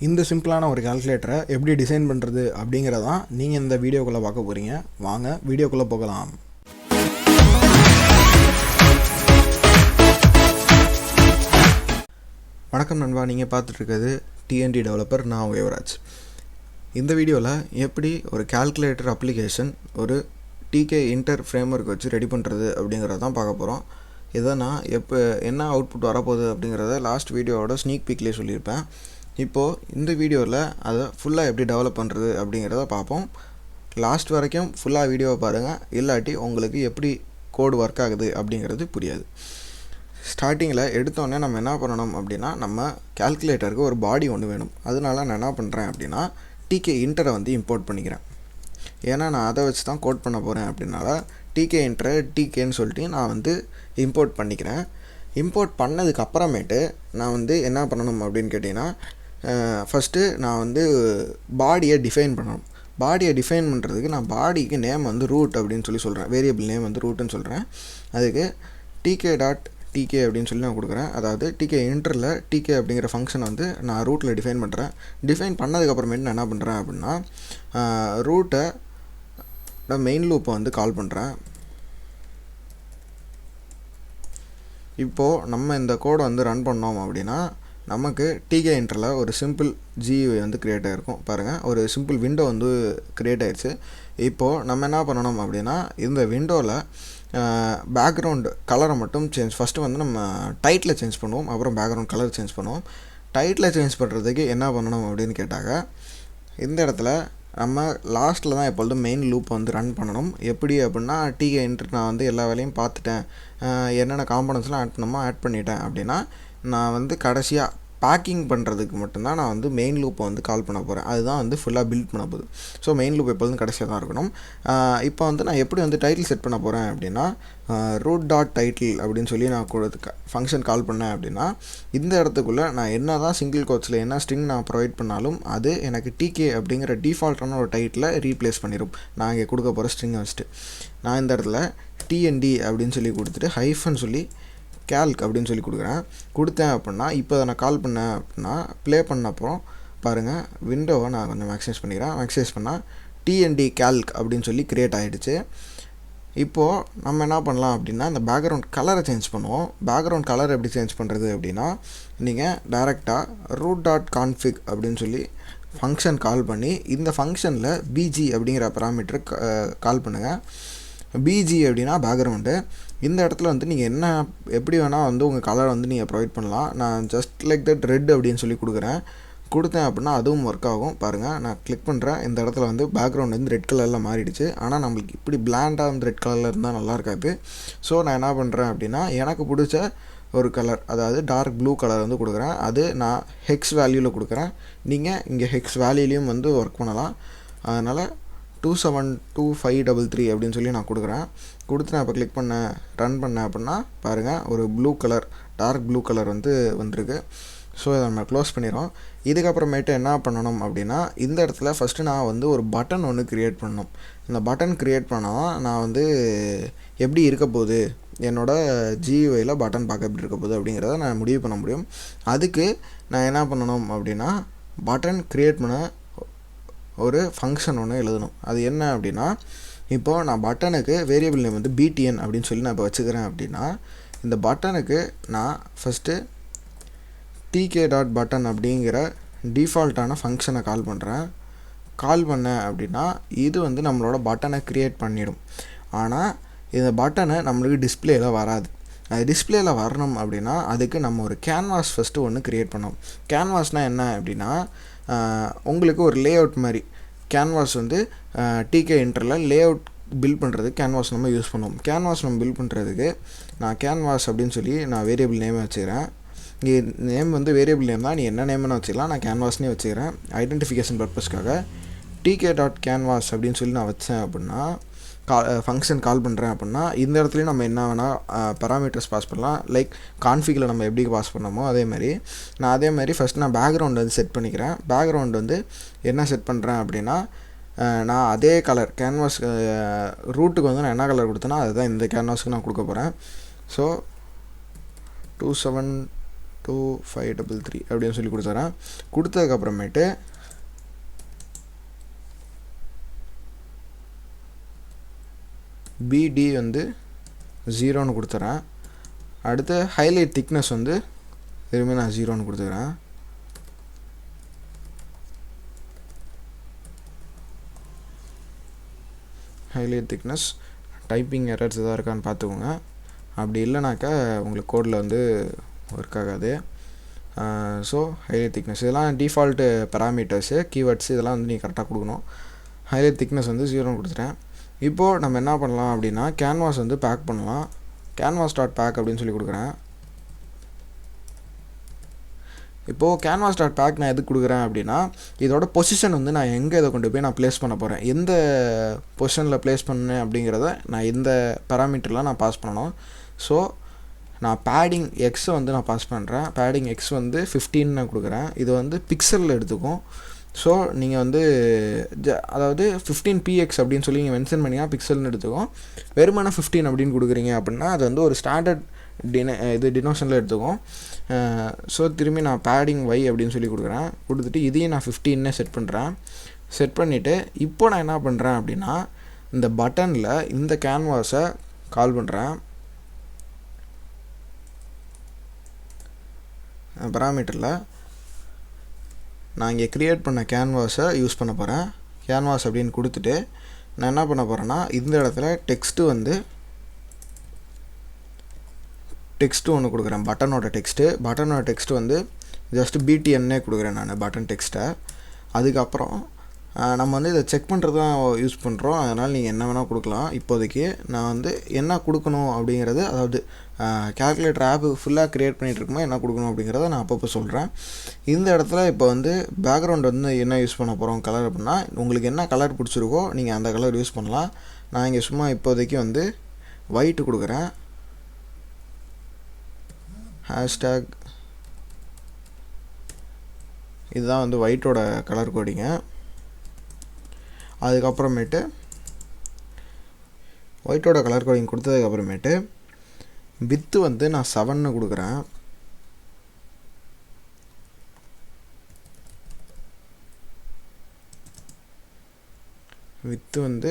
இந்த சிம்பிளான ஒரு கால்குலேட்டரை எப்படி டிசைன் பண்ணுறது அப்படிங்கிறதான் நீங்கள் இந்த வீடியோக்குள்ளே பார்க்க போகிறீங்க. வாங்க வீடியோக்குள்ளே போகலாம். வணக்கம் நண்பா, நீங்கள் பார்த்துட்ருக்கிறது டிஎன்டி டெவலப்பர். நான் யுவராஜ். இந்த வீடியோவில் எப்படி ஒரு கால்குலேட்டர் அப்ளிகேஷன் ஒரு டிகின்டர் ஃப்ரேம்வொர்க் வச்சு ரெடி பண்ணுறது அப்படிங்கிறத தான் பார்க்க போகிறோம். இதை நான் என்ன அவுட்புட் வரப்போகுது அப்படிங்கிறத லாஸ்ட் வீடியோவோட ஸ்னீக் பீக்லேயே சொல்லியிருப்பேன். இப்போது இந்த வீடியோவில் அதை ஃபுல்லாக எப்படி டெவலப் பண்ணுறது அப்படிங்கிறத பார்ப்போம். லாஸ்ட் வரைக்கும் ஃபுல்லாக வீடியோவை பாருங்கள், இல்லாட்டி உங்களுக்கு எப்படி கோடு ஒர்க் ஆகுது அப்படிங்கிறது புரியாது. ஸ்டார்டிங்கில் எடுத்தோடனே நம்ம என்ன பண்ணணும் அப்படின்னா, நம்ம கால்குலேட்டருக்கு ஒரு பாடி ஒன்று வேணும். அதனால நான் என்ன பண்ணுறேன் அப்படின்னா, டிகின்டரை இம்போர்ட் பண்ணிக்கிறேன். ஏன்னா நான் அதை வச்சு தான் கோட் பண்ண போகிறேன். அப்படின்னால டிகின்டரை டிகேன்னு சொல்லிட்டு நான் இம்போர்ட் பண்ணிக்கிறேன். இம்போர்ட் பண்ணதுக்கு அப்புறமேட்டு நான் என்ன பண்ணணும் அப்படின்னு கேட்டிங்கன்னா, ஃபஸ்ட்டு நான் பாடியை டிஃபைன் பண்ணணும். பாடியை டிஃபைன் பண்ணுறதுக்கு நான் பாடிக்கு நேம் ரூட் அப்படின்னு சொல்கிறேன். வேரியபிள் நேம் ரூட்டுன்னு சொல்கிறேன். அதுக்கு டிகே அப்படின்னு சொல்லி நான் கொடுக்குறேன். அதாவது டிகின்டரில் டிகே அப்படிங்கிற ஃபங்க்ஷன் நான் ரூட்டில் டிஃபைன் பண்ணுறேன். டிஃபைன் பண்ணதுக்கப்புறமேட்டு நான் என்ன பண்ணுறேன் அப்படின்னா, ரூட்டை மெயின் லூப்பை கால் பண்ணுறேன். இப்போது நம்ம இந்த கோடை ரன் பண்ணோம் அப்படின்னா, நமக்கு டிகின்டரில் ஒரு சிம்பிள் GUI க்ரியேட் ஆகிருக்கும். பாருங்கள், ஒரு சிம்பிள் விண்டோ க்ரியேட் ஆகிடுச்சு. இப்போது நம்ம என்ன பண்ணணும் அப்படின்னா, இந்த விண்டோவில் பேக்ரவுண்ட் கலரை மட்டும் ஃபஸ்ட்டு நம்ம டைட்டில் சேஞ்ச் பண்ணுவோம். அப்புறம் பேக்ரவுண்ட் கலர் சேஞ்ச் பண்ணுவோம். டைட்டில் சேஞ்ச் பண்ணுறதுக்கு என்ன பண்ணணும் அப்படின்னு கேட்டாங்க, இந்த இடத்துல நம்ம லாஸ்ட்டில் தான் எப்பொழுதும் மெயின் லூப் ரன் பண்ணணும். எப்படி அப்படின்னா, டிகின்டர் நான் எல்லா வேலையும் பார்த்துட்டேன், என்னென்ன காம்பனன்ட்ஸ்லாம் ஆட் பண்ணணுமோ ஆட் பண்ணிட்டேன் அப்படின்னா, நான் கடைசியாக பேக்கிங் பண்ணுறதுக்கு மட்டும்தான் நான் மெயின் லூப்பை கால் பண்ண போகிறேன். அதுதான் ஃபுல்லாக பில்ட் பண்ண போகுது. ஸோ மெயின் லூப் எப்பொழுதும் கடைசியாக தான் இருக்கணும். இப்போ நான் எப்படி டைட்டில் செட் பண்ண போகிறேன் அப்படின்னா, ரூட் டாட் டைட்டில் அப்படின்னு சொல்லி நான் ஃபங்க்ஷன் கால் பண்ணேன் அப்படின்னா, இந்த இடத்துக்குள்ளே நான் என்ன தான் சிங்கிள் கோட்ஸில் என்ன ஸ்ட்ரிங் நான் ப்ரொவைட் பண்ணாலும் அது எனக்கு டிகே அப்படிங்கிற டிஃபால்ட்டான ஒரு டைட்டில் ரீப்ளேஸ் பண்ணிடும். நான் இங்கே கொடுக்க போகிற ஸ்ட்ரிங்கை வச்சுட்டு நான் இந்த இடத்துல டிஎன்டி அப்படின்னு சொல்லி கொடுத்துட்டு ஹைஃபன் சொல்லி கேல்க் அப்படின்னு சொல்லி கொடுத்தேன் அப்படின்னா, இப்போ அதை நான் கால் பண்ணேன் அப்படின்னா, ப்ளே பண்ணப்போ பாருங்கள், விண்டோவை நான் கொஞ்சம் மேக்ஸைஸ் பண்ணிக்கிறேன். மேக்ஸைஸ் பண்ணால் டிஎன்டி கேல்க் அப்படின்னு சொல்லி க்ரியேட் ஆகிடுச்சு. இப்போது நம்ம என்ன பண்ணலாம் அப்படின்னா, இந்த பேக்ரவுண்ட் கலரை சேஞ்ச் பண்ணுவோம். பேக்ரவுண்ட் கலர் எப்படி சேஞ்ச் பண்ணுறது அப்படின்னா, நீங்கள் டைரெக்டாக ரூட் டாட் கான்ஃபிக் அப்படின்னு சொல்லி ஃபங்க்ஷன் கால் பண்ணி, இந்த ஃபங்க்ஷனில் பிஜி அப்படிங்கிற பேராமீட்டர் கால் பண்ணுங்கள். பிஜி அப்படின்னா பேக்ரவுண்டு. இந்த இடத்துல நீங்கள் என்ன எப்படி வேணால் உங்கள் கலரை நீங்கள் ப்ரொவைட் பண்ணலாம். நான் ஜஸ்ட் லைக் தட் ரெட் அப்படின்னு சொல்லி கொடுத்தேன் அப்படின்னா அதுவும் ஒர்க் ஆகும். பாருங்கள், நான் கிளிக் பண்ணுறேன். இந்த இடத்துல பேக்ரவுண்ட் ரெட் கலரில் மாறிடுச்சு. ஆனால் நம்மளுக்கு இப்படி பிளாண்டாக ரெட் கலரில் இருந்தால் நல்லா இருக்காது. ஸோ நான் என்ன பண்ணுறேன் அப்படின்னா, எனக்கு பிடிச்ச ஒரு கலர், அதாவது டார்க் ப்ளூ கலர் கொடுக்குறேன். அது நான் ஹெக்ஸ் வேல்யூவில் கொடுக்குறேன். நீங்கள் இங்கே ஹெக்ஸ் வேல்யூலையும் ஒர்க் பண்ணலாம். அதனால் 272533 அப்படின்னு சொல்லி நான் கொடுத்து நான் இப்போ கிளிக் பண்ணேன், ரன் பண்ணேன் அப்படின்னா பாருங்கள், ஒரு blue colour, dark blue colour வந்திருக்கு. ஸோ இதை நம்ம க்ளோஸ் பண்ணிடுறோம். இதுக்கப்புறமேட்டு என்ன பண்ணணும் அப்படின்னா, இந்த இடத்துல ஃபஸ்ட்டு நான் ஒரு பட்டன் ஒன்று க்ரியேட் பண்ணணும். இந்த பட்டன் க்ரியேட் பண்ணால் நான் எப்படி இருக்க போகுது, என்னோடய GUIயில் பட்டன் பார்க்க எப்படி இருக்க போகுது அப்படிங்கிறத நான் முடிவு பண்ண முடியும். அதுக்கு நான் என்ன பண்ணணும் அப்படின்னா, பட்டன் க்ரியேட் பண்ண ஒரு ஃபங்க்ஷன் ஒன்று எழுதணும். அது என்ன அப்படின்னா, இப்போது நான் பட்டனுக்கு வேரியபிள் நேம் BTN அப்படின்னு சொல்லி நான் இப்போ வச்சுக்கிறேன். அப்படின்னா இந்த பட்டனுக்கு நான் ஃபஸ்ட்டு tk.button அப்படிங்கிற டிஃபால்ட்டான ஃபங்க்ஷனை கால் பண்ணுறேன். கால் பண்ணேன் அப்படின்னா இது நம்மளோட பட்டனை க்ரியேட் பண்ணிடும். ஆனால் இந்த பட்டனை நம்மளுக்கு டிஸ்பிளேயில் வராது. அது டிஸ்பிளேயில் வரணும் அப்படின்னா அதுக்கு நம்ம ஒரு கேன்வாஸ் ஃபஸ்ட்டு ஒன்று க்ரியேட் பண்ணோம். கேன்வாஸ்னால் என்ன அப்படின்னா, உங்களுக்கு ஒரு லேஅவுட் மாதிரி கேன்வாஸ் டிகின்டரில் லேஅவுட் பில்ட் பண்ணுறதுக்கு கேன்வாஸ் நம்ம யூஸ் பண்ணுவோம். கேன்வாஸ் நம்ம பில்ட் பண்ணுறதுக்கு நான் கேன்வாஸ் அப்படின்னு சொல்லி நான் வேரியபிள் நேமை வச்சுக்கிறேன். இங்கே நேம் வேரியபிள் நேம் தான், நீ என்ன நேம்னு வச்சுக்கலாம். நான் கேன்வாஸ்னே வச்சுக்கிறேன் ஐடென்டிஃபிகேஷன் பர்பஸ்க்காக. tk.canvas அப்படின்னு சொல்லி நான் வச்சேன் அப்படின்னா, ஃபங்க்ஷன் கால் பண்ணுறேன் அப்படின்னா, இந்த இடத்துலையும் நம்ம என்ன வேணால் பராமீட்டர்ஸ் பாஸ் பண்ணலாம். லைக் கான்ஃபிகில் நம்ம எப்படி பாஸ் பண்ணோமோ அதே மாதிரி ஃபஸ்ட் நான் பேக்ரவுண்ட் செட் பண்ணிக்கிறேன். பேக்ரவுண்ட் என்ன செட் பண்ணுறேன் அப்படின்னா, நான் அதே கலர் கேன்வாஸ் ரூட்டுக்கு நான் என்ன கலர் கொடுத்தேன்னா அதுதான் இந்த கேன்வாஸுக்கு நான் கொடுக்க போகிறேன். ஸோ 27 2533 அப்படின்னு சொல்லி கொடுத்துறேன். கொடுத்ததுக்கப்புறமேட்டு பிடி வந்து 0ன்னு கொடுத்துறேன். அடுத்து ஹைலைட் திக்னஸ் வந்து திரும்பி நான் 0ன்னு கொடுத்துக்கிறேன். ஹைலைட் திக்னஸ் டைப்பிங் எரர்ஸ் எதாவது இருக்கான்னு பார்த்துக்கோங்க. அப்படி இல்லைனாக்கா உங்களுக்கு கோடில் வந்து ஒர்க் ஆகாது. ஸோ ஹைலைட் திக்னஸ் இதெல்லாம் டிஃபால்ட்டு பேராமீட்டர்ஸு, கீவேர்ட்ஸ் இதெல்லாம் வந்து நீங்கள் கரெக்டாக கொடுக்கணும். ஹைலைட் திக்னஸ் வந்து 0ன்னு கொடுத்துட்டேன். இப்போது நம்ம என்ன பண்ணலாம் அப்படின்னா கேன்வாஸ் வந்து பேக் பண்ணலாம். கேன்வாஸ் டாட் பேக் அப்படின்னு சொல்லி கொடுக்குறேன். இப்போது கேன்வாஸ் டாட் பேக் நான் எதுக்கு கொடுக்குறேன் அப்படின்னா இதோட பொசிஷன் வந்து நான் எங்கே இதை கொண்டு போய் நான் ப்ளேஸ் பண்ண போகிறேன், எந்த பொசிஷனில் ப்ளேஸ் பண்ணேன் அப்படிங்கிறத நான் இந்த பேராமீட்டரில் நான் பாஸ் பண்ணணும். ஸோ நான் பேடிங் எக்ஸை வந்து நான் பாஸ் பண்ணுறேன். பேடிங் எக்ஸ் வந்து 15 நான் கொடுக்குறேன். இது வந்து பிக்சலில் எடுத்துக்கும். ஸோ நீங்கள் வந்து அதாவது 15px அப்படின்னு சொல்லி நீங்கள் மென்ஷன் பண்ணிங்கன்னா பிக்சல்னு எடுத்துக்கும். வெறுமனே 15 அப்படின்னு கொடுக்குறீங்க அப்படின்னா அது வந்து ஒரு ஸ்டாண்டர்ட் டினோஷனில் எடுத்துக்கும். ஸோ திரும்பி நான் பேடிங் y அப்படின்னு சொல்லி கொடுக்குறேன். கொடுத்துட்டு இதையும் நான் 15 செட் பண்ணுறேன். செட் பண்ணிவிட்டு இப்போ நான் என்ன பண்ணுறேன் அப்படின்னா இந்த பட்டனில் இந்த கேன்வாஸை கால் பண்ணுறேன். பேராமீட்டரில் நான் இங்கே க்ரியேட் பண்ண கேன்வாஸை யூஸ் பண்ண போகிறேன். கேன்வாஸ் அப்படின்னு கொடுத்துட்டு நான் என்ன பண்ண போகிறேன்னா இந்த இடத்துல டெக்ஸ்ட்டு ஒன்று கொடுக்குறேன். பட்டனோட டெக்ஸ்ட்டு வந்து ஜஸ்ட் BTNனே கொடுக்குறேன் நான் பட்டன் டெக்ஸ்ட்டை. அதுக்கப்புறம் நம்ம வந்து இதை செக் பண்ணுறது தான் யூஸ் பண்ணுறோம். அதனால் நீங்கள் என்ன வேணால் கொடுக்கலாம். இப்போதைக்கு நான் வந்து என்ன கொடுக்கணும் அப்படிங்கிறது, அதாவது கேல்குலேட்டர் ஆப் ஃபுல்லாக க்ரியேட் பண்ணிகிட்டு இருக்கும்போது என்ன கொடுக்கணும் அப்படிங்கிறத நான் அப்பப்போ சொல்கிறேன். இந்த இடத்துல இப்போ வந்து பேக்ரவுண்ட் வந்து என்ன யூஸ் பண்ண போகிறோம் கலர் அப்படின்னா உங்களுக்கு என்ன கலர் பிடிச்சிருக்கோ நீங்கள் அந்த கலர் யூஸ் பண்ணலாம். நான் இங்கே சும்மா இப்போதைக்கு வந்து ஒயிட்டு கொடுக்குறேன். ஹேஷ்டேக் இதுதான் வந்து ஒயிட்டோட கலர் கோடிங்க. அதுக்கப்புறமேட்டு ஒயிட்டோட கலர் கோடிங் கொடுத்ததுக்கப்புறமேட்டு வித்து வந்து நான் 7ன்னு கொடுக்குறேன். வித்து வந்து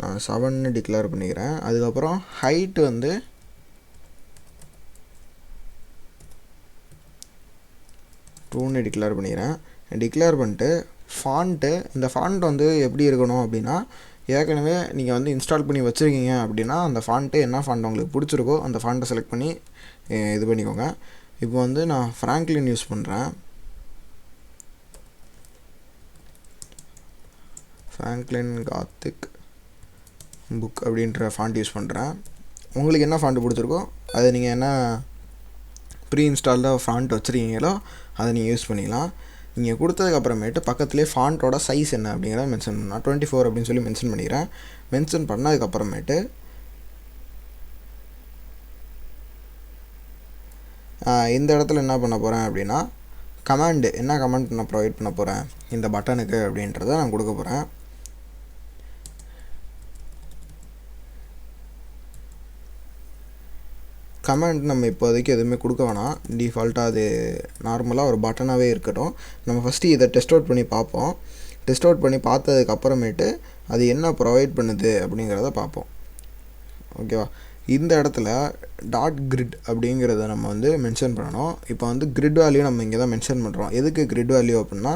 நான் 7ன்னு டிக்ளேர் பண்ணிக்கிறேன். அதுக்கப்புறம் ஹைட்டு வந்து டூன்னு டிக்ளேர் பண்ணிக்கிறேன். டிக்ளேர் பண்ணிட்டு ஃபாண்ட்டு, இந்த ஃபாண்ட் வந்து எப்படி இருக்கணும் அப்படின்னா ஏற்கனவே நீங்கள் வந்து இன்ஸ்டால் பண்ணி வச்சுருக்கீங்க அப்படின்னா அந்த ஃபாண்ட்டு என்ன ஃபாண்ட் உங்களுக்கு பிடிச்சிருக்கோ அந்த ஃபாண்ட்டை செலக்ட் பண்ணி இது பண்ணிக்கோங்க. இப்போ வந்து நான் ஃப்ராங்க்லின் யூஸ் பண்ணுறேன். ஃப்ராங்க்லின் காத்திக் புக் அப்படின்ற ஃபாண்ட் யூஸ் பண்ணுறேன். உங்களுக்கு என்ன ஃபாண்ட் பிடிச்சிருக்கோ அதை நீங்கள் என்ன ப்ரீ இன்ஸ்டால்டாக ஃபாண்ட் வச்சுருக்கீங்களோ அதை நீங்கள் யூஸ் பண்ணிக்கலாம். நீங்கள் கொடுத்ததுக்கப்புறமேட்டு பக்கத்துலேயே ஃபாண்ட்டோட சைஸ் என்ன அப்படிங்கிறத மென்ஷன் பண்ணலாம். 24 அப்படின்னு சொல்லி மென்ஷன் பண்ணிக்கிறேன். மென்ஷன் பண்ணதுக்கப்புறமேட்டு இந்த இடத்துல என்ன பண்ண போகிறேன் அப்படின்னா கமாண்டு, என்ன கமாண்ட் நான் ப்ரொவைட் பண்ண போகிறேன் இந்த பட்டனுக்கு அப்படின்றத நான் கொடுக்க போகிறேன். கமெண்ட் நம்ம இப்போதைக்கு எதுவுமே கொடுக்க வேணாம். டிஃபால்ட்டாக அது நார்மலாக ஒரு பட்டனாகவே இருக்கட்டும். நம்ம ஃபஸ்ட்டு இதை டெஸ்ட் அவுட் பண்ணி பார்ப்போம். டெஸ்ட் அவுட் பண்ணி பார்த்ததுக்கப்புறமேட்டு அது என்ன ப்ரொவைட் பண்ணுது அப்படிங்கிறத பார்ப்போம். ஓகேவா? இந்த இடத்துல டாட் கிரிட் அப்படிங்கிறத நம்ம வந்து மென்ஷன் பண்ணணும். இப்போ வந்து கிரிட் வேல்யூ நம்ம இங்கே தான் மென்ஷன் பண்ணுறோம். எதுக்கு கிரிட் வேல்யூ அப்படின்னா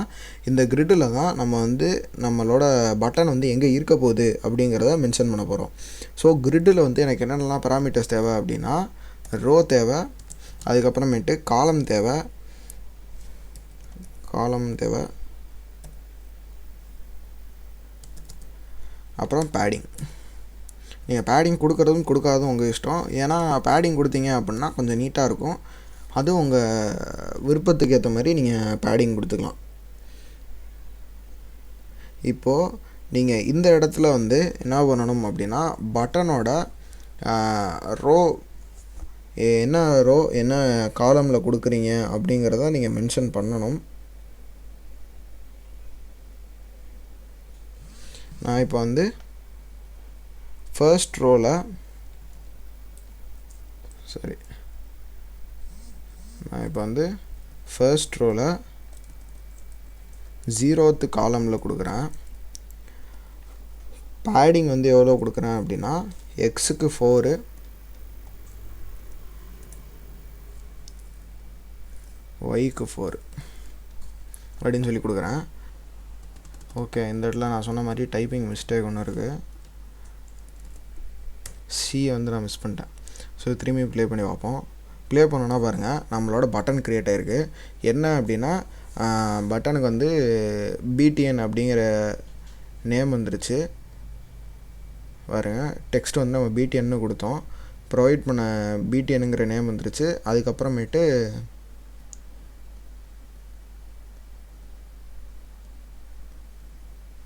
இந்த கிரிட்டில் தான் நம்ம வந்து நம்மளோட பட்டன் வந்து எங்கே இருக்க போகுது அப்படிங்கிறத மென்ஷன் பண்ண போகிறோம். ஸோ கிரிட்டில் வந்து எனக்கு என்னென்னலாம் பேராமீட்டர்ஸ் தேவை அப்படின்னா ரோ தேவை, அதுக்கப்புறமேட்டு காலம் தேவை, அப்புறம் பேடிங். நீங்கள் பேடிங் கொடுக்குறதும் கொடுக்காதும் உங்கள் இஷ்டம். ஏன்னா பேடிங் கொடுத்தீங்க அப்படின்னா கொஞ்சம் நீட்டாக இருக்கும். அதுவும் உங்கள் விருப்பத்துக்கு ஏற்ற மாதிரி நீங்கள் பேடிங் கொடுத்துக்கலாம். இப்போது நீங்கள் இந்த இடத்துல வந்து என்ன பண்ணணும் அப்படின்னா பட்டனோட ரோ என்ன காலமில் கொடுக்குறீங்க அப்படிங்கிறத நீங்கள் மென்ஷன் பண்ணணும். நான் இப்போ வந்து ஃபர்ஸ்ட் ரோவில் நான் இப்போ வந்து ஃபர்ஸ்ட் ரோவில் 0th காலமில் கொடுக்குறேன். பேடிங் வந்து எவ்வளோ கொடுக்குறேன் அப்படின்னா எக்ஸுக்கு 4, ஒய்க்கு 4 அப்படின்னு சொல்லி கொடுக்குறேன். ஓகே, இந்த இடத்துல நான் சொன்ன மாதிரி டைப்பிங் மிஸ்டேக் ஒன்று இருக்குது. சி வந்து நான் மிஸ் பண்ணிட்டேன். ஸோ திரும்பி ப்ளே பண்ணி பார்ப்போம். ப்ளே பண்ணோன்னா பாருங்கள், நம்மளோட பட்டன் க்ரியேட் ஆகிருக்கு. என்ன அப்படின்னா பட்டனுக்கு வந்து பிடிஎன் அப்படிங்கிற நேம் வந்துருச்சு. பாருங்கள், டெக்ஸ்ட் வந்து நம்ம பிடிஎன்னு கொடுத்தோம், ப்ரொவைட் பண்ண பிடிஎன்னுங்கிற நேம் வந்துருச்சு. அதுக்கப்புறமேட்டு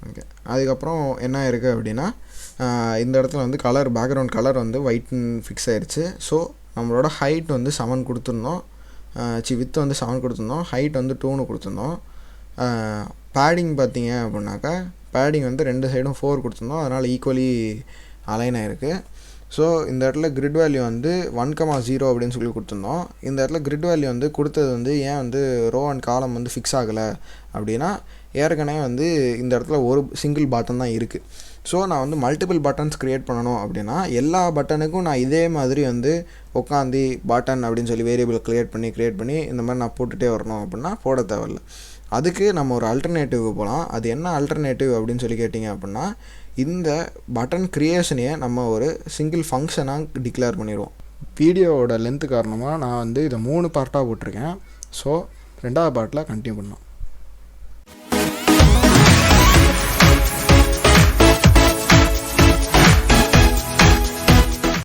ஓகே, அதுக்கப்புறம் என்ன இருக்குது அப்படின்னா இந்த இடத்துல வந்து கலர், பேக்ரவுண்ட் கலர் வந்து ஒயிட்னு ஃபிக்ஸ் ஆயிடுச்சு. ஸோ நம்மளோட ஹைட் வந்து 7 கொடுத்துருந்தோம், வித்து வந்து 7 கொடுத்துருந்தோம், ஹைட் வந்து 2ன்னு கொடுத்துருந்தோம். பேடிங் பார்த்தீங்க அப்படின்னாக்கா பேடிங் வந்து 2 சைடும் 4 கொடுத்துருந்தோம், அதனால் ஈக்குவலி அலைன் ஆகிருக்கு. ஸோ இந்த இடத்துல கிரிட் வேல்யூ வந்து 1,0 அப்படின்னு சொல்லி கொடுத்துருந்தோம். இந்த இடத்துல கிரிட் வேல்யூ வந்து கொடுத்தது வந்து ஏன் வந்து ரோ அண்ட் காலம் வந்து ஃபிக்ஸ் ஆகலை அப்படின்னா, ஏற்கனவே வந்து இந்த இடத்துல ஒரு சிங்கிள் பட்டன் தான் இருக்குது. ஸோ நான் வந்து மல்டிபிள் பட்டன்ஸ் க்ரியேட் பண்ணணும் அப்படின்னா எல்லா பட்டனுக்கும் நான் இதே மாதிரி வந்து உட்காந்து பட்டன் அப்படின்னு சொல்லி வேரியபிள் க்ரியேட் பண்ணி இந்த மாதிரி நான் போட்டுகிட்டே வரணும் அப்படின்னா போட தேவையில்லை. அதுக்கு நம்ம ஒரு அல்டர்னேட்டிவ்க்கு போகலாம். அது என்ன அல்டர்னேட்டிவ் அப்படின்னு சொல்லி கேட்டிங்க அப்படின்னா, இந்த பட்டன் க்ரியேஷனையே நம்ம ஒரு சிங்கிள் ஃபங்க்ஷனாக டிக்ளேர் பண்ணிடுவோம். வீடியோவோட லென்த்து காரணமாக நான் வந்து இதை 3 பார்ட்டாக போட்டிருக்கேன். ஸோ 2வது பார்ட்டில் கண்டினியூ பண்ணோம்.